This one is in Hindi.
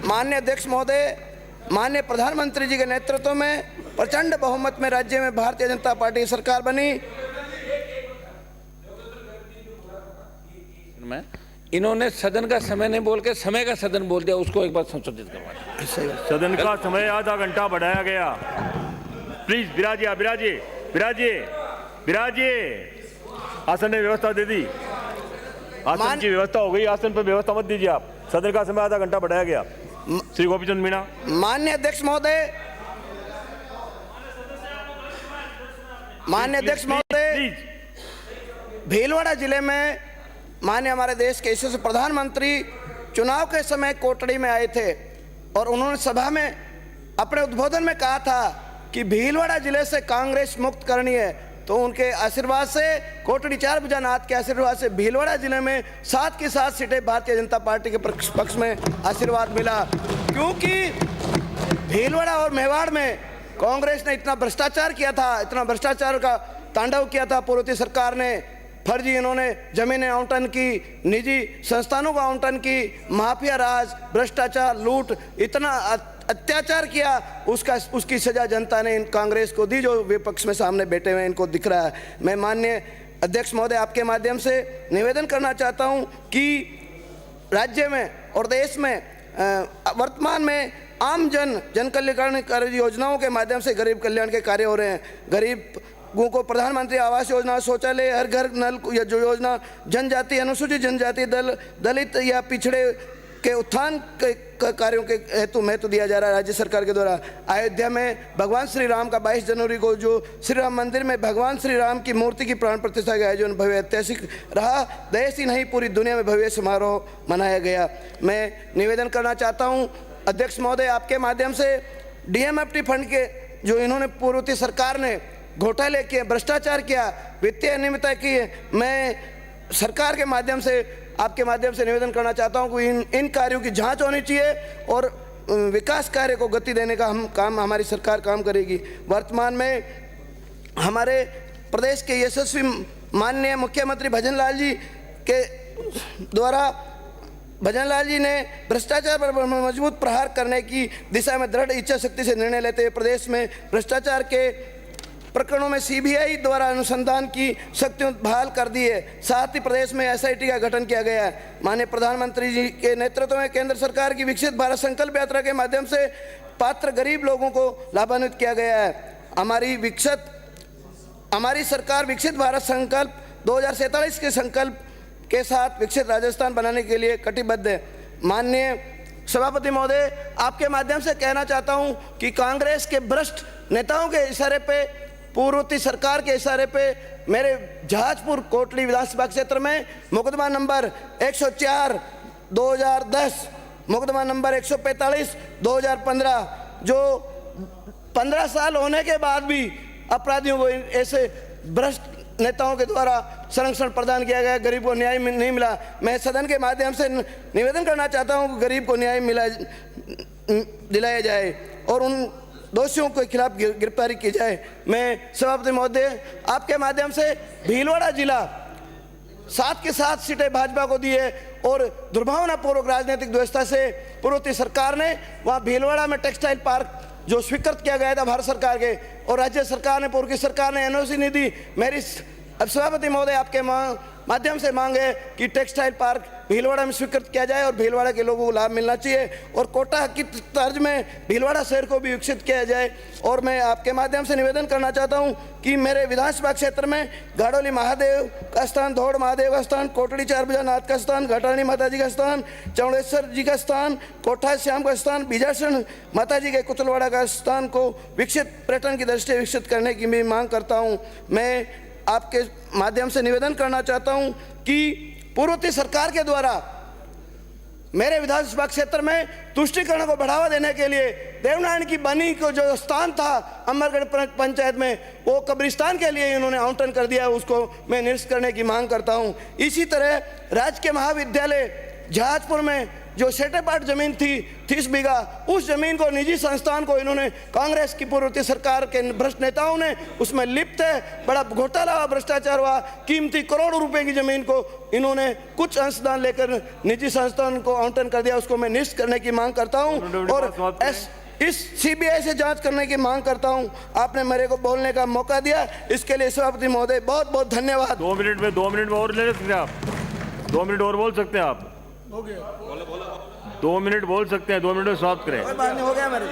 माननीय अध्यक्ष महोदय, माननीय प्रधानमंत्री जी के नेतृत्व में प्रचंड बहुमत में राज्य में भारतीय जनता पार्टी की सरकार बनी। इन्होंने सदन का समय नहीं बोल के समय का सदन बोल दिया, उसको एक बार संशोधित करवाना। सदन का समय आधा घंटा बढ़ाया गया। प्लीज विराजिए, विराजिए, विराजिए, विराजिए। आसन ने व्यवस्था दे दी, आसन की व्यवस्था हो गई, आसन पर व्यवस्था मत दीजिए आप। सदन का समय आधा घंटा बढ़ाया गया। श्री गोपीचंद मीणा। माननीय अध्यक्ष महोदय, माननीय अध्यक्ष महोदय, भीलवाड़ा जिले में माननीय हमारे देश के यशस्वी प्रधानमंत्री चुनाव के समय कोटड़ी में आए थे और उन्होंने सभा में अपने उद्बोधन में कहा था कि भीलवाड़ा जिले से कांग्रेस मुक्त करनी है। तो उनके आशीर्वाद से, कोटड़ी 4 भुजानाथ के आशीर्वाद से भीलवाड़ा जिले में 7 की 7 सीटें भारतीय जनता पार्टी के पक्ष में आशीर्वाद मिला। क्योंकि भीलवाड़ा और मेवाड़ में कांग्रेस ने इतना भ्रष्टाचार किया था, इतना भ्रष्टाचार का तांडव किया था पूर्व की सरकार ने। फर्जी इन्होंने जमीनें आवंटन की, निजी संस्थानों का आवंटन की, माफिया राज, भ्रष्टाचार, लूट, इतना अत्याचार किया। उसकी सजा जनता ने इन कांग्रेस को दी, जो विपक्ष में सामने बैठे हुए इनको दिख रहा है। मैं माननीय अध्यक्ष महोदय आपके माध्यम से निवेदन करना चाहता हूं कि राज्य में और देश में वर्तमान में आम जन कल्याणकारी योजनाओं के माध्यम से गरीब कल्याण के कार्य हो रहे हैं। गरीबों को प्रधानमंत्री आवास योजना, शौचालय, हर घर नल या जो योजना जनजाति, अनुसूचित जनजाति, दलित या पिछड़े के उत्थान के कार्यों के हेतु महत्व दिया जा रहा है राज्य सरकार के द्वारा। अयोध्या में भगवान श्री राम का 22 जनवरी को जो श्री राम मंदिर में भगवान श्री राम की मूर्ति की प्राण प्रतिष्ठा का आयोजन भव्य ऐतिहासिक रहा। देश ही नहीं पूरी दुनिया में भव्य समारोह मनाया गया। मैं निवेदन करना चाहता हूं अध्यक्ष महोदय आपके माध्यम से, डीएमएफटी फंड के जो इन्होंने पूर्व की सरकार ने घोटाले किए, भ्रष्टाचार किया, वित्तीय अनियमितता की, मैं सरकार के माध्यम से आपके माध्यम से निवेदन करना चाहता हूं कि इन कार्यों की जांच होनी चाहिए और विकास कार्य को गति देने का हमारी सरकार काम करेगी। वर्तमान में हमारे प्रदेश के यशस्वी माननीय मुख्यमंत्री भजनलाल जी के द्वारा, भजनलाल जी ने भ्रष्टाचार पर मजबूत प्रहार करने की दिशा में दृढ़ इच्छा शक्ति से निर्णय लेते हुए प्रदेश में भ्रष्टाचार के प्रकरणों में सीबीआई द्वारा अनुसंधान की शक्तियां बहाल कर दी है। साथ ही प्रदेश में एसआईटी का गठन किया गया है। माननीय प्रधानमंत्री जी के नेतृत्व में केंद्र सरकार की विकसित भारत संकल्प यात्रा के माध्यम से पात्र गरीब लोगों को लाभान्वित किया गया है। हमारी सरकार विकसित भारत संकल्प 2047 के संकल्प के साथ विकसित राजस्थान बनाने के लिए कटिबद्ध है। माननीय सभापति महोदय आपके माध्यम से कहना चाहता हूं कि कांग्रेस के भ्रष्ट नेताओं के इशारे पे, पूर्व की सरकार के इशारे पे मेरे जहाजपुर कोटली विधानसभा क्षेत्र में मुकदमा नंबर 104/2010, मुकदमा नंबर 145/2015, जो 15 साल होने के बाद भी अपराधियों को ऐसे भ्रष्ट नेताओं के द्वारा संरक्षण प्रदान किया गया, गरीब को न्याय नहीं मिला। मैं सदन के माध्यम से निवेदन करना चाहता हूं कि गरीब को न्याय दिलाया जाए और उन दोषियों के खिलाफ गिरफ्तारी की जाए। मैं सभापति महोदय आपके माध्यम से भीलवाड़ा जिला 7 की 7 सीटें भाजपा को दी है और दुर्भावनापूर्वक राजनीतिक व्यवस्था से पूर्व की सरकार ने वहाँ भीलवाड़ा में टेक्सटाइल पार्क जो स्वीकृत किया गया था भारत सरकार के और राज्य सरकार ने, पूर्व की सरकार ने एनओसी नहीं दी। मेरी सभापति महोदय आपके माध्यम से मांग है कि टेक्सटाइल पार्क भीलवाड़ा में स्वीकृत किया जाए और भीलवाड़ा के लोगों को लाभ मिलना चाहिए और कोटा की तर्ज में भीलवाड़ा शहर को भी विकसित किया जाए। और मैं आपके माध्यम से निवेदन करना चाहता हूं कि मेरे विधानसभा क्षेत्र में गाड़ोली महादेव का स्थान, धौड़ महादेव का स्थान, कोटड़ी 4 भुजानाथ का स्थान, घटानी माता जी का स्थान, चौड़ेश्वर जी का स्थान, कोठा श्याम का स्थान, बीजासन माता जी के कुतलवाड़ा का स्थान को विकसित पर्यटन की दृष्टि से विकसित करने की मैं मांग करता हूँ। मैं आपके माध्यम से निवेदन करना चाहता हूं कि पूर्ववर्ती सरकार के द्वारा मेरे विधानसभा क्षेत्र में तुष्टीकरण को बढ़ावा देने के लिए देवनारायण की बनी को जो स्थान था अमरगढ़ पंचायत में, वो कब्रिस्तान के लिए इन्होंने आवंटन कर दिया, उसको मैं निरस्त करने की मांग करता हूं। इसी तरह राजकीय महाविद्यालय जहाजपुर में जो सेटेपाट जमीन थी 30 बीघा, उस जमीन को निजी संस्थान को इन्होंने, कांग्रेस की पूर्ववर्ती सरकार के भ्रष्ट नेताओं ने उसमें लिप्त है, बड़ा घोटाला हुआ, भ्रष्टाचार हुआ, कीमती करोड़ों रुपए की जमीन को इन्होंने कुछ अंशदान लेकर निजी संस्थान को आवंटन कर दिया। उसको मैं निष्ठ करने की मांग करता हूं और इस सीबीआई से जांच करने की मांग करता हूं। आपने मेरे को बोलने का मौका दिया, इसके लिए सभापति महोदय बहुत बहुत धन्यवाद। 2 मिनट में और ले सकते हैं आप, 2 मिनट और बोल सकते हैं आप, हो गया, 2 मिनट बोल सकते हैं, 2 मिनट में समाप्त करें। कोई बात नहीं, हो गया मेरे।